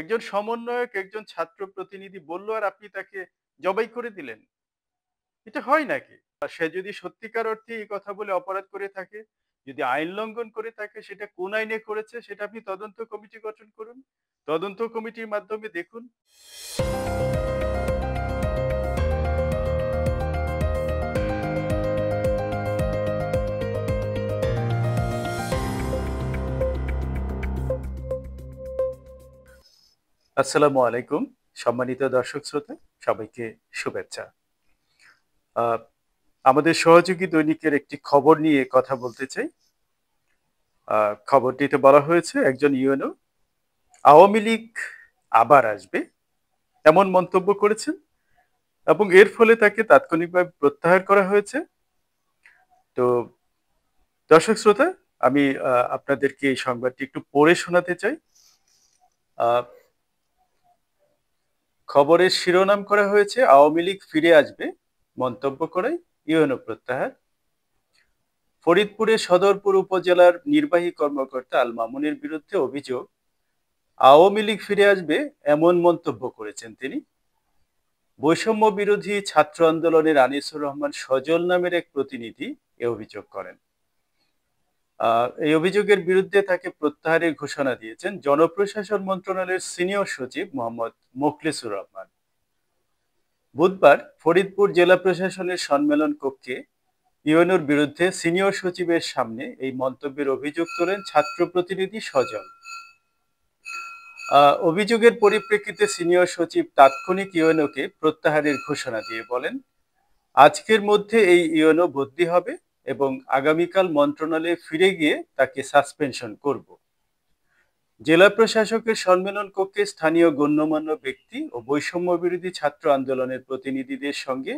একজন সমন্বয়ক, একজন ছাত্র প্রতিনিধি বলল আর আপনি তাকে জবাই করে দিলেন। এটা হয় নাকি? আর সে যদি সত্যিকার অর্থে এই কথা বলে অপরাধ করে থাকে, যদি আইন লঙ্ঘন করে থাকে সেটা কোন আইনে করেছে সেটা আপনি তদন্ত কমিটি গঠন করুন। তদন্ত কমিটির মাধ্যমে দেখুন। আসসালামু আলাইকুম। সম্মানিত দর্শক শ্রোতা, সবাইকে শুভেচ্ছা। আ আমাদের সহযোগী দৈনিকের একটি খবর নিয়ে কথা বলতে চাই। আ খবরটিতে বলা হয়েছে একজন ইউএনও আওয়ামী লীগ আবার আসবে এমন মন্তব্য করেছেন এবং এর ফলে তাকে তাৎক্ষণিকভাবে প্রত্যাহার করা হয়েছে। তো দর্শক শ্রোতা, আমি আপনাদেরকে এই সংবাদটি একটু পড়ে শোনাতে চাই। আ খবরের শিরোনাম করা হয়েছে আওয়ামী লীগ ফিরে আসবে, মন্তব্য করে ইউএনও প্রত্যাহার। ফরিদপুরের সদরপুর উপজেলার নির্বাহী কর্মকর্তা আল মামুনের বিরুদ্ধে অভিযোগ আওয়ামী লীগ ফিরে আসবে এমন মন্তব্য করেছেন তিনি। বৈষম্য বিরোধী ছাত্র আন্দোলনের আনিসুর রহমান সজল নামের এক প্রতিনিধি এ অভিযোগ করেন। এই অভিযোগের বিরুদ্ধে তাকে প্রত্যাহারের ঘোষণা দিয়েছেন জনপ্রশাসন মন্ত্রণালয়ের সিনিয়র সচিব মোহাম্মদ মোখলেসুর রহমান। বুধবার ফরিদপুর জেলা প্রশাসনের সম্মেলন কক্ষে ইউএনওর বিরুদ্ধে সিনিয়র সচিবের সামনে এই মন্তব্যের অভিযোগ তোলেন ছাত্র প্রতিনিধি সজল। অভিযোগের পরিপ্রেক্ষিতে সিনিয়র সচিব তাৎক্ষণিক ইউএনওকে প্রত্যাহারের ঘোষণা দিয়ে বলেন, আজকের মধ্যে এই ইউএনও বদলি হবে এবং আগামীকাল মন্ত্রণালয়ে ফিরে গিয়ে তাকে সাসপেনশন করব। জেলা প্রশাসকের সম্মেলন কক্ষে স্থানীয় গণ্যমান্য ব্যক্তি ও বৈষম্য বিরোধী ছাত্র আন্দোলনের প্রতিনিধিদের সঙ্গে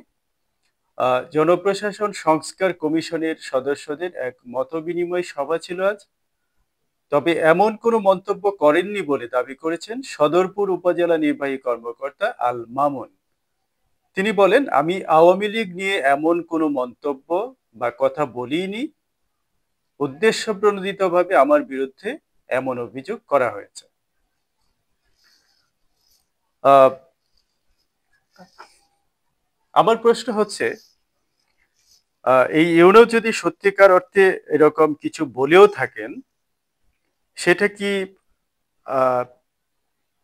জনপ্রশাসন সংস্কার কমিশনের সদস্যদের এক মতবিনিময় সভা ছিল আজ। তবে এমন কোনো মন্তব্য করেননি বলে দাবি করেছেন সদরপুর উপজেলা নির্বাহী কর্মকর্তা আল মামুন। তিনি বলেন, আমি আওয়ামী লীগ নিয়ে এমন কোনো মন্তব্য বা কথা বলিনি। উদ্দেশ্যপ্রণোদিতভাবে আমার বিরুদ্ধে এমন অভিযোগ করা হয়েছে। আহ, আমার প্রশ্ন হচ্ছে, এই ইউনো যদি সত্যিকার অর্থে এরকম কিছু বলেও থাকেন, সেটা কি আহ,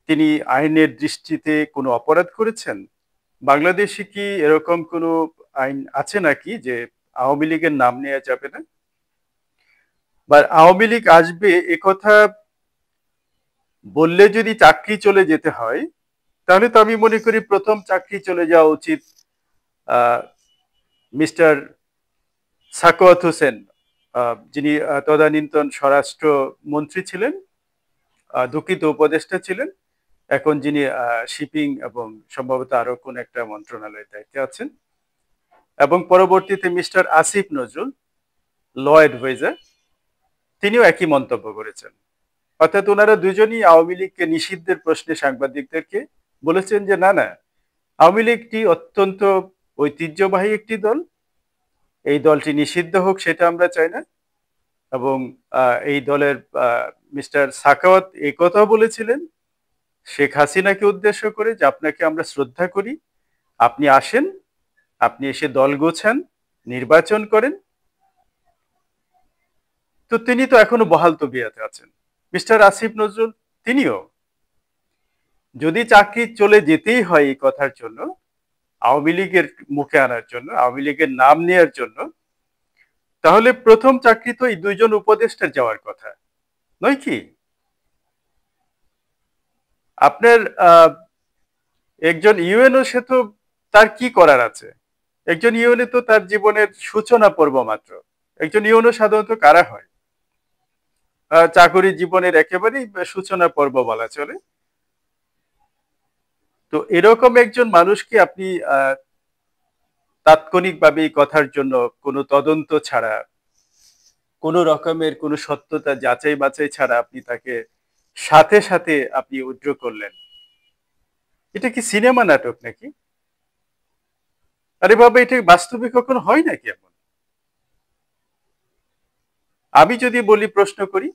তিনি আইনের দৃষ্টিতে কোনো অপরাধ করেছেন? বাংলাদেশে কি এরকম কোনো আইন আছে নাকি যে আওয়ামী লীগের নাম নেওয়া যাবে না? বা আওয়ামী লীগ আসবে একথা বললে যদি চাকরি চলে যেতে হয়, তাহলে তো আমি মনে করি প্রথম চাকরি চলে যাওয়া উচিত মিস্টার সাখাওয়াত হোসেন, যিনি তদানীন্তন স্বরাষ্ট্র মন্ত্রী ছিলেন, দুঃখিত উপদেষ্টা ছিলেন, এখন যিনি শিপিং এবং সম্ভবত আরো কোন একটা মন্ত্রণালয়ের দায়িত্বে আছেন, এবং পরবর্তীতে mister Asif Nazrul, law adviser, তিনিও একই মন্তব্য করেছেন। অর্থাৎ ওনারা দুজনই আওয়ামী লীগকে নিষিদ্ধের প্রশ্নে সাংবাদিকদেরকে বলেছেন যে না না, আওয়ামী লীগটি অত্যন্ত ঐতিহ্যবাহী একটি দল, এই দলটি নিষিদ্ধ হোক সেটা আমরা চাই না। এবং এই দলের মিস্টার সাখাওয়াত এই কথা বলেছিলেন শেখ হাসিনাকে উদ্দেশ্য করে যে আপনাকে আমরা শ্রদ্ধা করি, আপনি আসেন, আপনি এসে দল গোছান, নির্বাচন করেন। তো তিনি তো এখনো বহাল তবিয়তে আছেন। মিস্টার আসিফ নজরুল, তিনিও যদি চাকরি চলে যেতেই হয় এই কথার জন্য, আওয়ামী লীগের মুখে আনার জন্য, আওয়ামী লীগের নাম নেওয়ার জন্য, তাহলে প্রথম চাকরি তো এই দুইজন উপদেষ্টার যাওয়ার কথা নয় কি? আপনার একজন ইউএনও, সে তো তার কি করার আছে? একজন ইউএনও তো তার জীবনের সূচনা পর্ব মাত্র। একজন ইউএনও সাধারণত কারা হয়? চাকরি জীবনের একেবারেই সূচনা পর্ব বলা চলে। তো এরকম একজন মানুষকে আপনি তাৎক্ষণিকভাবে এই কথার জন্য কোনো তদন্ত ছাড়া, কোনো রকমের কোনো সত্যতা যাচাই বাছাই ছাড়া আপনি তাকে সাথে সাথে আপনি উইথড্র করলেন। এটা কি সিনেমা নাটক নাকি? আরে বাবা, এটা বাস্তবে কখনো হয় নাকি এমন? আমি যদি বলি, প্রশ্ন করি,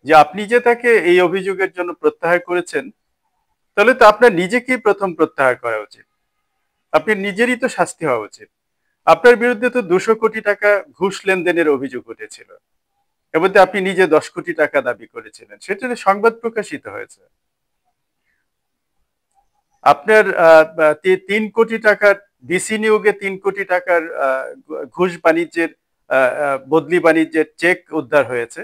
যে আপনি যে তাকে এই অভিযোগের জন্য প্রত্যাহার করেছেন, তাহলে তো আপনার নিজেকেই প্রথম প্রত্যাহার করা উচিত। আপনি নিজেরই তো শাস্তি হওয়া উচিত। আপনার বিরুদ্ধে তো 200 কোটি টাকা ঘুষ লেনদেনের অভিযোগ উঠেছিল। এর মধ্যে আপনি নিজে 10 কোটি টাকা দাবি করেছিলেন, সেটা সংবাদ প্রকাশিত হয়েছে। আপনার 3 কোটি টাকার ডিসি নিয়োগে 3 কোটি টাকার ঘুষ বাণিজ্যের বদলি বাণিজ্যের চেক উদ্ধার হয়েছে।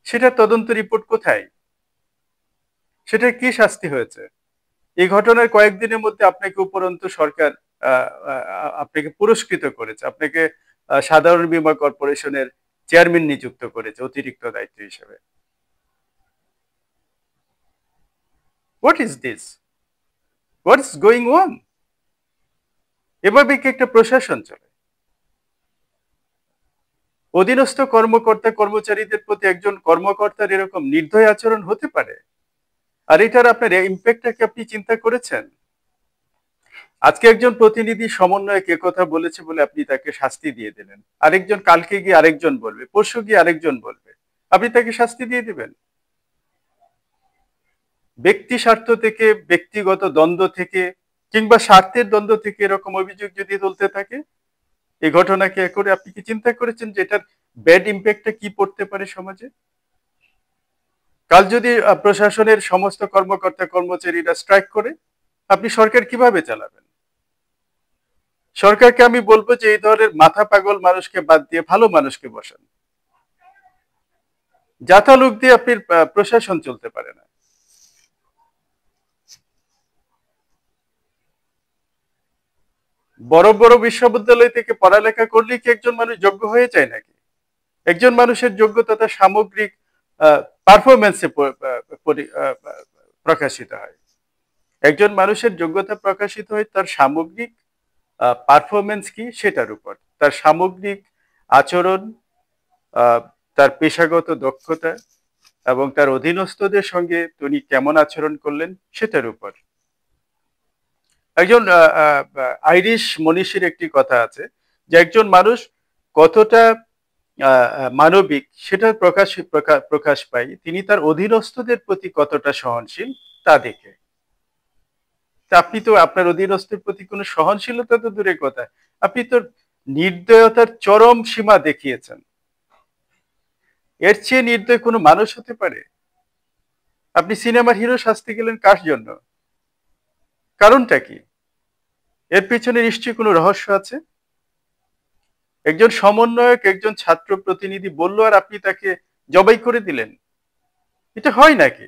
সেটা তদন্ত রিপোর্ট কোথায়? সেটার কি শাস্তি হয়েছে? এই ঘটনার কয়েকদিনের মধ্যে আপনাকে উপরন্তু সরকার আপনাকে পুরস্কৃত করেছে, আপনাকে সাধারণ বীমা কর্পোরেশনের চেয়ারম্যান নিযুক্ত করেছে অতিরিক্ত দায়িত্ব হিসেবে। What is this? What's going on? এভাবে কি একটা প্রশাসন চলে? অধীনস্থ কর্মকর্তা কর্মচারীদের প্রতি একজন কর্মকর্তার এরকম নির্দয় আচরণ হতে পারে? আর এটার আপনার ইম্প্যাক্টটা কি আপনি চিন্তা করেছেন? আজকে একজন প্রতিনিধি সমন্বয়ক কথা বলেছে বলে আপনি তাকে শাস্তি দিয়ে দিলেন, আরেকজন কালকে গিয়ে আরেকজন বলবে, পরশু গিয়ে আরেকজন বলবে, আপনি তাকে শাস্তি দিয়ে দিবেন? ব্যক্তি স্বার্থ থেকে, ব্যক্তিগত দ্বন্দ্ব থেকে, কিংবা স্বার্থের দ্বন্দ্ব থেকে এরকম অভিযোগ যদি তুলতে থাকে, এই ঘটনাকে করে আপনি কি চিন্তা করেছেন যে এটার ব্যাড ইম্প্যাক্টটা কি পড়তে পারে সমাজে? কাল যদি প্রশাসনের সমস্ত কর্মকর্তা কর্মচারীরা স্ট্রাইক করে, আপনি সরকার কিভাবে চালাবেন? সরকারকে আমি বলবো যে এই ধরনের মাথা পাগল মানুষকে বাদ দিয়ে ভালো মানুষকে বসান। যাতা লোক দিয়ে আপনি প্রশাসন চলতে পারে না। বড় বড় বিশ্ববিদ্যালয় থেকে পড়ালেখা করলে কি একজন মানুষ যোগ্য হয়ে যায় নাকি? একজন মানুষের যোগ্যতা তার সামগ্রিক পারফরমেন্সে প্রকাশিত হয়। একজন মানুষের যোগ্যতা প্রকাশিত হয় তার সামগ্রিক পারফরমেন্স কি সেটার উপর, তার সামগ্রিক আচরণ, তার পেশাগত দক্ষতা এবং তার অধীনস্থদের সঙ্গে তিনি কেমন আচরণ করলেন সেটার উপর। একজন আইরিশ মনীষীর একটি কথা আছে যে একজন মানুষ কতটা মানবিক সেটার প্রকাশ পায় তিনি তার অধীনস্থদের প্রতি কতটা সহনশীল তা দেখে। আপনি তো আপনার অধীনস্থের প্রতি কোনো সহনশীলতা তো দূরের কথা, আপনি তো নির্দয়তার চরম সীমা দেখিয়েছেন। এর চেয়ে নির্দয় কোনো মানুষ হতে পারে? আপনি সিনেমার হিরো সাজতে গেলেন কার জন্য? কারণটা কি? এর পেছনে নিশ্চয়ই কোনো রহস্য আছে। একজন সমন্বয়ক একজন ছাত্র প্রতিনিধি বলল আর আপনি তাকে জবাই করে দিলেন, এটা হয় নাকি?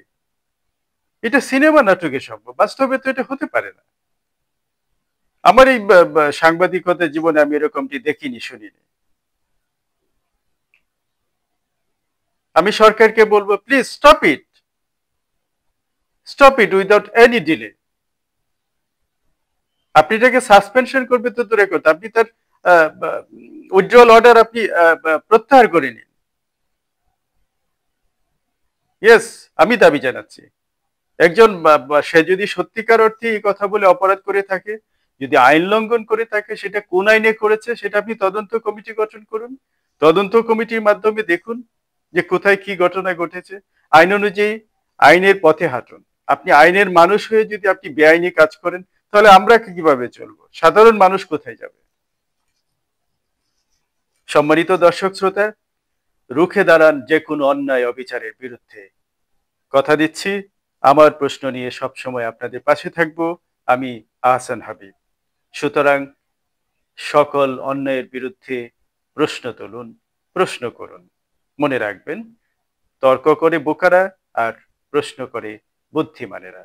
এটা সিনেমা নাটকে সম্ভব, বাস্তবে তো এটা হতে পারে না। আমার এই সাংবাদিকতা জীবনে আমি এরকমটি দেখিনি, শুনিনি। আমি সরকারকে বলবো please stop it without any delay. আপনি এটাকে সাসপেনশন করবে তো দূরে কথা, আপনি তার উইথড্রল অর্ডার আপনি প্রত্যাহার করে নিন। ইয়েস, আমি দাবি জানাচ্ছি একজন সে যদি সত্যিকার অর্থে এই কথা বলে অপরাধ করে থাকে, যদি আইন লঙ্ঘন করে থাকে, সেটা কোন আইনে করেছে সেটা আপনি তদন্ত কমিটি গঠন করুন। তদন্ত কমিটির মাধ্যমে দেখুন যে কোথায় কি ঘটনা ঘটেছে। আইন অনুযায়ী আইনের পথে হাঁটুন। আপনি আইনের মানুষ হয়ে যদি আপনি বেআইনি কাজ করেন, তাহলে আমরা কিভাবে চলবো? সাধারণ মানুষ কোথায় যাবে? সম্মানিত দর্শক শ্রোতা, রুখে দাঁড়ান যে কোনো অন্যায় অবিচারের বিরুদ্ধে। কথা দিচ্ছি আমার প্রশ্ন নিয়ে সবসময় আপনাদের পাশে থাকবো আমি, আহসান হাবিব। সুতরাং সকল অন্যায়ের বিরুদ্ধে প্রশ্ন তুলুন, প্রশ্ন করুন। মনে রাখবেন, তর্ক করে বোকারা আর প্রশ্ন করে বুদ্ধিমানেরা।